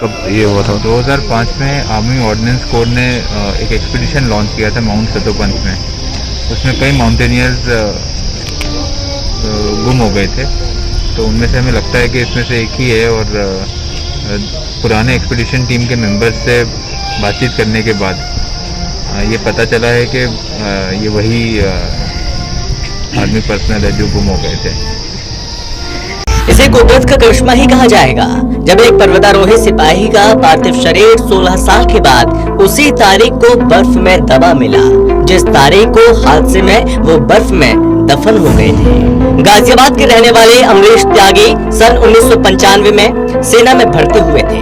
कब ये हुआ था? 2005 में आर्मी ऑर्डिनेंस कोर ने एक एक्सपीडिशन लॉन्च किया था माउंट सतोपंथ में। उसमें कई माउंटेनियर्स गुम हो गए थे, तो उनमें से हमें लगता है कि इसमें से एक ही है। और पुराने एक्सपीडिशन टीम के मेंबर्स से बातचीत करने के बाद ये पता चला है कि ये वही आर्मी पर्सनल है जो गुम हो गए थे। इसे कुदरत का करिश्मा ही कहा जाएगा, जब एक पर्वतारोही सिपाही का पार्थिव शरीर 16 साल के बाद उसी तारीख को बर्फ में दबा मिला जिस तारीख को हादसे में वो बर्फ में दफन हो गए थे। गाजियाबाद के रहने वाले अमरीश त्यागी सन 1995 में सेना में भर्ती हुए थे,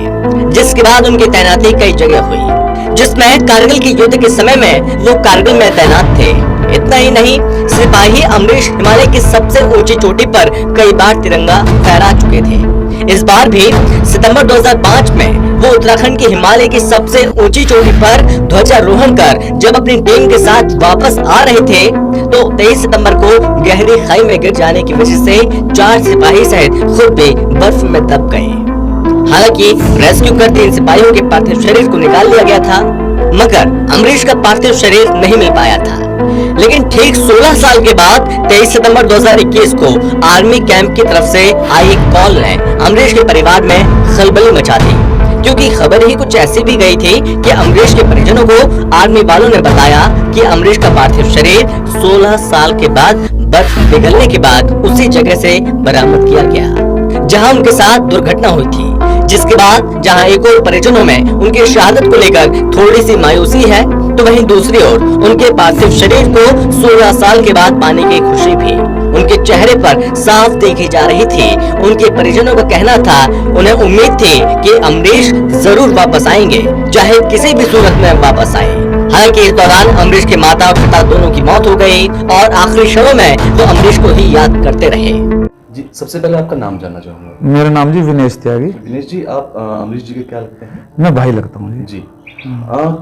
जिसके बाद उनकी तैनाती कई जगह हुई, जिसमें कारगिल के युद्ध के समय में वो कारगिल में तैनात थे। इतना ही नहीं, सिपाही अमरीश हिमालय की सबसे ऊंची चोटी पर कई बार तिरंगा फहरा चुके थे। इस बार भी सितंबर 2005 में वो उत्तराखंड की हिमालय की सबसे ऊंची चोटी पर ध्वजारोहण कर जब अपनी टीम के साथ वापस आ रहे थे, तो 23 सितंबर को गहरी खाई में गिर जाने की वजह से 4 सिपाही सहित खुद भी बर्फ में दब गए। हालांकि रेस्क्यू कर 3 सिपाहियों के पार्थिव शरीर को निकाल लिया गया था, मगर अमरीश का पार्थिव शरीर नहीं मिल पाया था। लेकिन ठीक 16 साल के बाद 23 सितंबर 2021 को आर्मी कैंप की तरफ से आई कॉल ने अमरीश के परिवार में खलबली मचा दी, क्योंकि खबर ही कुछ ऐसी भी गई थी कि अमरीश के परिजनों को आर्मी वालों ने बताया कि अमरीश का पार्थिव शरीर 16 साल के बाद बर्फ पिघलने के बाद उसी जगह से बरामद किया गया जहां उनके साथ दुर्घटना हुई थी। जिसके बाद जहां एक और परिजनों में उनकी शहादत को लेकर थोड़ी सी मायूसी है, तो वहीं दूसरी ओर उनके पार्थिव शरीर को 16 साल के बाद पाने की खुशी भी उनके चेहरे पर साफ देखी जा रही थी। उनके परिजनों का कहना था, उन्हें उम्मीद थी कि अमरीश जरूर वापस आएंगे, चाहे किसी भी सूरत में वापस आए। हालांकि इस दौरान अमरीश के माता और पिता दोनों की मौत हो गई और आखिरी क्षणों में वो अमरीश को ही याद करते रहे। जी, सबसे पहले आपका नाम जानना चाहूंगा। मेरा नाम जी विनेश त्यागी। विनेश जी, आप अमरीश जी के क्या लगते हैं? मैं भाई लगता हूँ जी।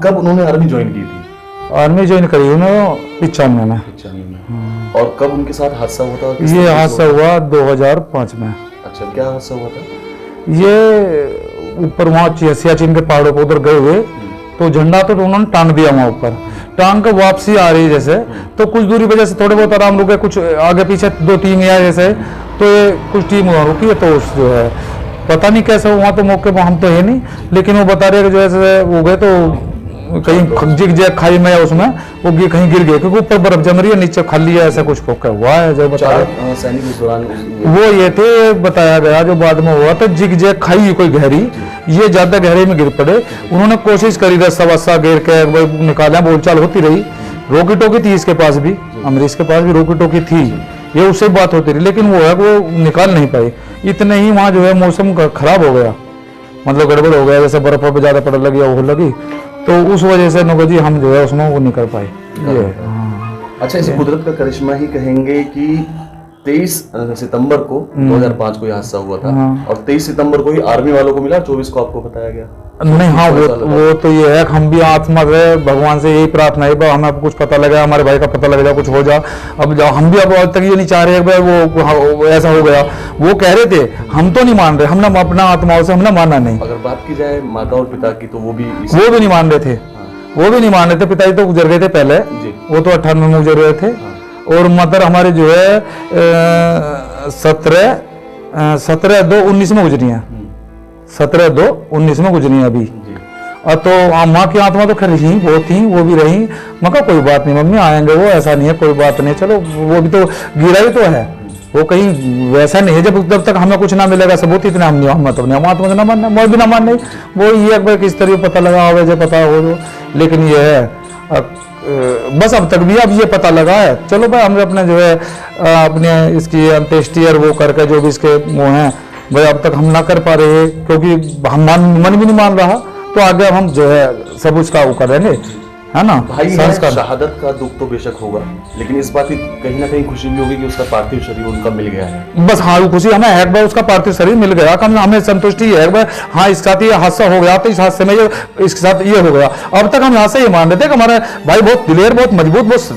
कब उन्होंने आर्मी ज्वाइन की थी? आर्मी ज्वाइन करी उन्होंने 95 में। 95 में। और कब उनके साथ हादसा हुआ था? ये हादसा हुआ 2005 में। अच्छा, क्या हादसा हुआ था? ये ऊपर वहाँ सियाचिन के पहाड़ों पर उधर गए हुए, तो झंडा तो उन्होंने टांग दिया वहाँ ऊपर, टांग कर वापसी आ रही जैसे, तो कुछ दूरी वजह से थोड़े बहुत आराम रुके, कुछ आगे पीछे 2 टीम या जैसे, तो ये कुछ टीम वहाँ रुकी है, तो जो है पता नहीं कैसे वहाँ, तो मौके पर हम तो है नहीं, लेकिन वो बता रहे कि जैसे वो गए तो कहीं जिग जैग खाई में, उसमें वो कहीं गिर गए क्योंकि ऊपर बर्फ जम रही है, नीचे खाली है, ऐसा कुछ हुआ है जो बताया। सैनिक उस दौरान वो ये थे, बताया गया जो बाद में हुआ था, जिग जैग खाई कोई गहरी, ये ज्यादा गहरे में गिर पड़े। उन्होंने कोशिश करी रस्सा वस्सा गिर के निकाला, बोलचाल होती रही, रोकी टोकी थी इसके पास भी, अमरीश के पास भी रोकी टोकी थी, ये उससे बात होती रही, लेकिन वो है वो निकाल नहीं पाई। इतने ही वहाँ जो है मौसम खराब हो गया, मतलब गड़बड़ हो गया, जैसे बर्फ पर ज्यादा पड़ लगी हो लगी, तो उस वजह से नो जी हम जो है उसमें वो नहीं कर पाए। ये अच्छा, इसे कुदरत का करिश्मा ही कहेंगे कि 23 सितंबर को 2005 को यह हादसा हुआ था, और 23 सितंबर को ही आर्मी वालों को मिला, 24 को आपको बताया गया। नहीं, हाँ वो तो ये है, हम भी आत्मा से भगवान से यही प्रार्थना है, हमें अब कुछ पता लगा, हमारे भाई का पता लग जाए, कुछ हो जाए। अब जाओ, हम भी अब आज तक ये नहीं चाह रहे भाई वो ऐसा हो गया। वो कह रहे थे, हम तो नहीं मान रहे, हमने अपना आत्माओं से हमने माना नहीं। अगर बात की जाए माता और पिता की, तो वो भी नहीं मान रहे थे, वो भी नहीं मान रहे थे। पिताजी तो गुजर गए थे पहले, वो तो 98 में गुजर गए थे, और मदर हमारे जो है 17/2/19 में गुजरी है, 17/2/19 में गुजरी है अभी। और तो माँ की आत्मा तो खैर रही, वो थी, वो भी रही। मैं कहा कोई बात नहीं मम्मी, आएंगे वो, ऐसा नहीं है, कोई बात नहीं, चलो वो भी तो गिरा ही तो है, वो कहीं वैसा नहीं है। जब तक हमें कुछ ना मिलेगा सबूत, इतना हम तो नहीं, हम आत्मा से ना मानना, मैं भी ना मानना, वो ये एक बार किस तरह पता लगा हो, वैसे पता हो, लेकिन ये है बस अब तक भी अब ये पता लगा है। चलो भाई, हमने अपने जो है अपने इसकी अंत्येष्टि और वो करके जो भी इसके वो हैं भाई, अब तक हम ना कर पा रहे, क्योंकि हम मन भी नहीं मान रहा, तो आगे हम जो है सब उसका वो करेंगे, है ना। भाई शहादत का दुख तो बेशक होगा, लेकिन इस बात की कहीं ना कहीं खुशी भी होगी कि उसका पार्थिव शरीर उनका मिल गया है। बस हाँ, वो खुशी हमें है, एक बार उसका पार्थिव शरीर मिल गया, हमें संतुष्टि है, एक बार हाँ इसके साथ ये हादसा हो गया, तो इस हादसे में ये इसके साथ ये हो गया। अब तक हम यहाँ से ये मान रहे थे कि हमारा भाई बहुत दिलेर, बहुत मजबूत, बहुत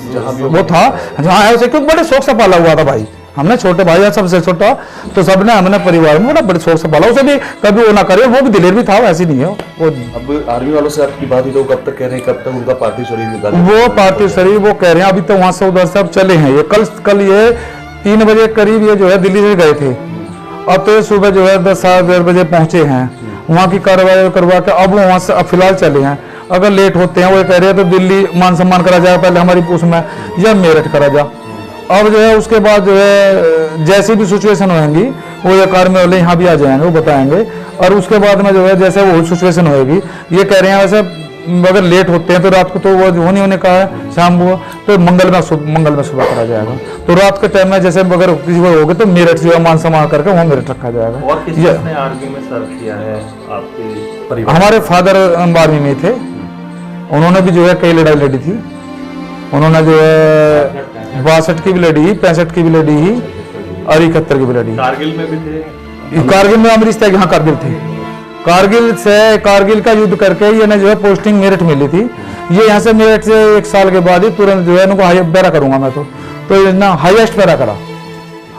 वो था, जहाँ है उसे क्योंकि बड़े शौक से पाला हुआ था भाई, हमने छोटे भाई है सबसे छोटा, तो सबने हमने परिवार में बड़ा बड़े शौक से पाला। उसे भी कभी वो ना करे, वो भी दिलेर भी था, ऐसी नहीं है वो। अब आर्मी वालों से आपकी बात हुई तो कब तक कह रहे हैं, कब तक उनका पार्थिव शरीर निकाला? वो पार्थिव शरीर वो कह रहे हैं अभी तो वहां से उधर से अब चले हैं। ये कल ये 3 बजे करीब ये जो है दिल्ली से गए थे, अब तो सुबह जो है 10-11 बजे पहुंचे हैं। वहाँ की कार्रवाई करवा के अब वहाँ से अब फिलहाल चले हैं। अगर लेट होते हैं वो कह रहे हैं तो दिल्ली मान सम्मान करा जाए पहले हमारी उसमें, या मेरठ करा जा। अब जो है उसके बाद जो है जैसी भी सिचुएशन होगी वो ये कार में वाले यहाँ भी आ जाएंगे, वो बताएंगे। और उसके बाद में जो है जैसे वो सिचुएशन होगी, ये कह रहे हैं वैसे अगर लेट होते हैं तो रात को तो वो होने होने का है शाम को, तो मंगल में सुबह करा जाएगा। तो रात के टाइम में जैसे अगर किसी को होगा तो मेरठ जो है मान सम्मान करके वहाँ मेरठ रखा जाएगा। और किसने आर्मी में सर्व किया है आपके परिवार? हमारे फादर आर्मी में थे, उन्होंने भी जो है कई लड़ाई लड़ी थी। उन्होंने जो है 62 की भी लड़ी, 65 की भी लड़ी और 71 की भी लड़ी। कारगिल में भी थे? कारगिल में अमरीश तक यहाँ कारगिल थे। कारगिल का युद्ध करके ये ने जो है पोस्टिंग मेरठ मिली थी। ये यहाँ से मेरठ से 1 साल के बाद ही तुरंत जो है इनको हाई पैरा करूंगा मैं तो इतना हाईएस्ट पैरा करा।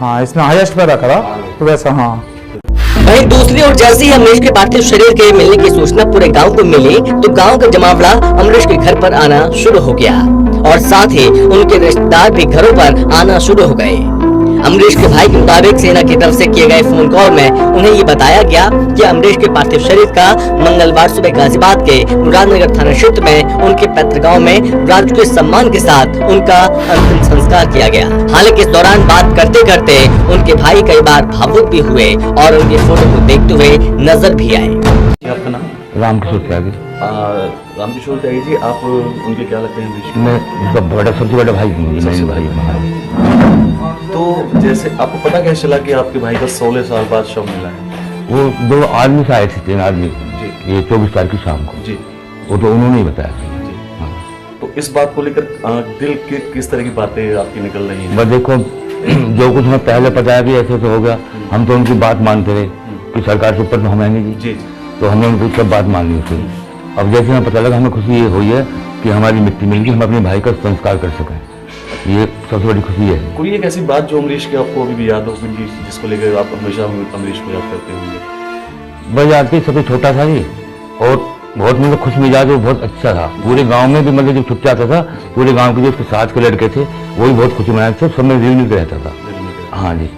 हाँ, इसने हाईएस्ट पैरा करा तो वैसा। हाँ, वहीं दूसरी ओर जैसे ही अमरीश के पार्थिव शरीर के मिलने की सूचना पूरे गांव को मिली तो गांव का जमावड़ा अमरीश के घर पर आना शुरू हो गया और साथ ही उनके रिश्तेदार भी घरों पर आना शुरू हो गए। अमरीश के भाई के मुताबिक सेना की तरफ से किए गए फोन कॉल में उन्हें ये बताया गया कि अमरीश के पार्थिव शरीर का मंगलवार सुबह गाजियाबाद के मुरादनगर थाना क्षेत्र में उनके पैतृक गांव में राजकीय सम्मान के साथ उनका अंतिम संस्कार किया गया। हालांकि इस दौरान बात करते करते उनके भाई कई बार भावुक भी हुए और उनके फोटो को देखते हुए नजर भी आए। आपका नाम? रामकिशोर त्यागी। रामकिशोर त्यागी जी, आप उनके क्या लगते हैं? मैं उनका बड़ा सबसे बड़ा भाई हूँ, मेरे भाई हमारे। तो जैसे आपको पता कैसे चला कि आपके भाई का 16 साल बाद शव मिला है? वो 2 आर्मी से आए थे, 3 आदमी जी। ये 24 तारीख की शाम को जी। वो तो उन्होंने ही बताया था। जी। हाँ। तो इस बात को लेकर दिल की किस तरह की बातें आपकी निकल रही हैं? बस देखो जो कुछ हमें पहले पता है भी ऐसे तो हो गया, हम तो उनकी बात मानते रहे कि सरकार के ऊपर तो हम आएंगे जी, तो हमने उनकी सब बात मान ली उसकी। अब जैसे हमें पता लगा, हमें खुशी ये हुई है कि हमारी मिट्टी मिल गई, हम अपने भाई का संस्कार कर सकें, ये सबसे बड़ी खुशी है। कोई एक ऐसी बात जो अमरीश के आपको अभी भी याद हो, जिसको लेकर आप हमेशा अमरीश को याद करते होंगे? वह याद थी, सबसे छोटा था जी और बहुत मतलब खुश मिजाज, वो बहुत अच्छा था। पूरे गांव में भी मतलब जब छुट्टी आता था, पूरे गांव के जो उसके साथ के लड़के थे वो भी बहुत खुशी मनाते थे, सब में रियूनियन रहता था। हाँ जी।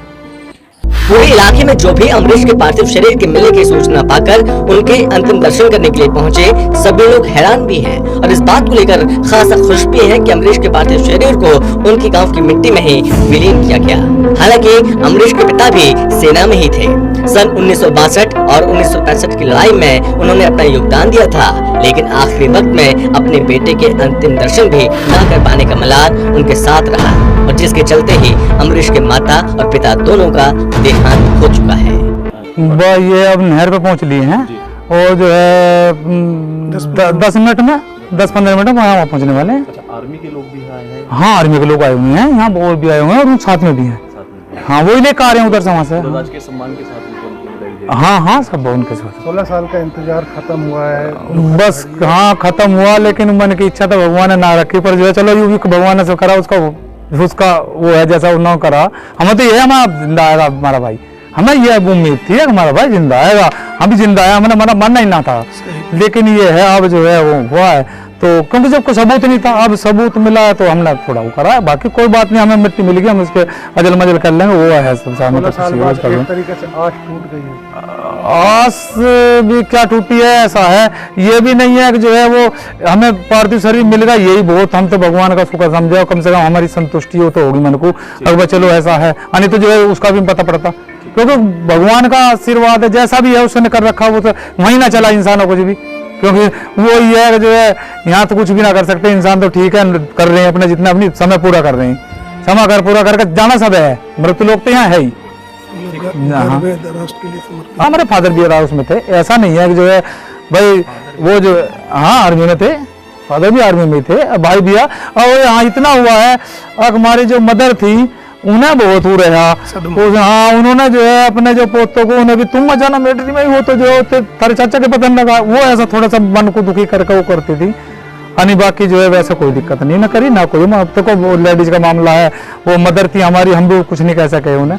पूरे इलाके में जो भी अमरीश के पार्थिव शरीर के मिलने की सूचना पाकर उनके अंतिम दर्शन करने के लिए पहुंचे सभी लोग हैरान भी हैं और इस बात को लेकर खासा खुश भी हैं कि अमरीश के पार्थिव शरीर को उनके गांव की मिट्टी में ही विलीन किया गया। हालांकि अमरीश के पिता भी सेना में ही थे। सन 1962 और 1965 की लड़ाई में उन्होंने अपना योगदान दिया था, लेकिन आखिरी वक्त में अपने बेटे के अंतिम दर्शन भी न कर पाने का मलाल उनके साथ रहा और जिसके चलते ही अमरीश के माता और पिता दोनों का देहांत हो चुका है। ये अब नहर पे पहुंच लिए हैं और जो है 10 मिनट में 10-15 मिनट में वहाँ पहुंचने वाले हैं। अच्छा, आर्मी के लोग भी आए हैं? हाँ, आर्मी के लोग आए हुए हैं यहाँ, और भी आए हुए हैं और साथ में भी हैं। हाँ, वही लेकर आ रहे हैं उधर से, वहाँ से। राजकीय सम्मान के साथ हाँ, सब उनके साथ। 16 साल का इंतजार खत्म हुआ है बस। हाँ, खत्म हुआ, लेकिन मन की इच्छा तो भगवान ने ना रखी, पर जो है चलो यूं भी भगवान ने करा, उसका वो है जैसा उन्होंने करा। हमें तो ये हमारा जिंदा आएगा हमारा भाई, हमें ये उम्मीद थी हमारा भाई जिंदा आएगा, हम भी जिंदा आया, हमें मरना ही ना था, लेकिन ये है अब जो है वो हुआ है। तो क्योंकि जब कोई सबूत नहीं था, अब सबूत मिला है तो हमने थोड़ा वो करा है, बाकी कोई बात नहीं, हमें मिट्टी मिल गई, हम इसके अजल मजल कर लेंगे, वो है सब। 16 साल बाद एक तरीके से आस टूट गई है। आस भी क्या टूटी है, ऐसा है, ये भी नहीं है कि जो है वो हमें पार्थिव शरीर मिलेगा यही बहुत, हम तो भगवान का शुक्र समझे, कम से कम हमारी संतुष्टि हो तो होगी मन को, अगर चलो ऐसा है, नहीं तो जो है उसका भी पता पड़ता, क्योंकि भगवान का आशीर्वाद है, जैसा भी है उसने कर रखा, वो तो वहीं ना चला इंसानों कुछ भी, क्योंकि वो ये है कि जो है यहाँ तो कुछ भी ना कर सकते इंसान, तो ठीक है कर रहे हैं अपने जितना अपनी समय पूरा कर रहे हैं, समय पूरा करके जाना सब है, मृत्यु लोग तो यहाँ है ही। हमारे फादर भी राउस में थे, ऐसा नहीं है कि जो है भाई वो जो, हाँ आर्मी में थे, फादर भी आर्मी में थे, भाई भी है, और यहाँ इतना हुआ है, हमारी जो मदर थी उन्हें बहुत हो रहा। हाँ, उन्होंने जो है अपने जो पोतों को, उन्हें भी तुम अचानक मिलिट्री में ही हो तो जो थारे चाचा के पता लगा, वो ऐसा थोड़ा सा मन को दुखी करके वो करती थी। अनि बाकी जो है वैसा कोई दिक्कत नहीं ना करी ना कोई। अब तक वो लेडीज का मामला है, वो मदर थी हमारी, हम भी कुछ नहीं कह सके उन्हें।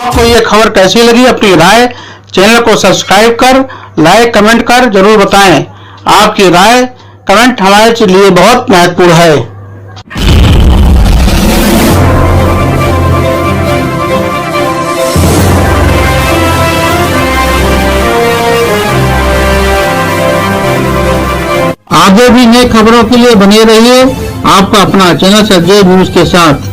आपको ये खबर कैसी लगी, अपनी राय चैनल को सब्सक्राइब कर लाइक कमेंट कर जरूर बताएं। आपकी राय कमेंट हमारे लिए बहुत महत्वपूर्ण है। आगे भी नई खबरों के लिए बने रहिए आपका अपना चैनल संजय न्यूज के साथ।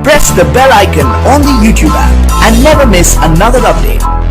Press the bell icon on the YouTube app and never miss another update.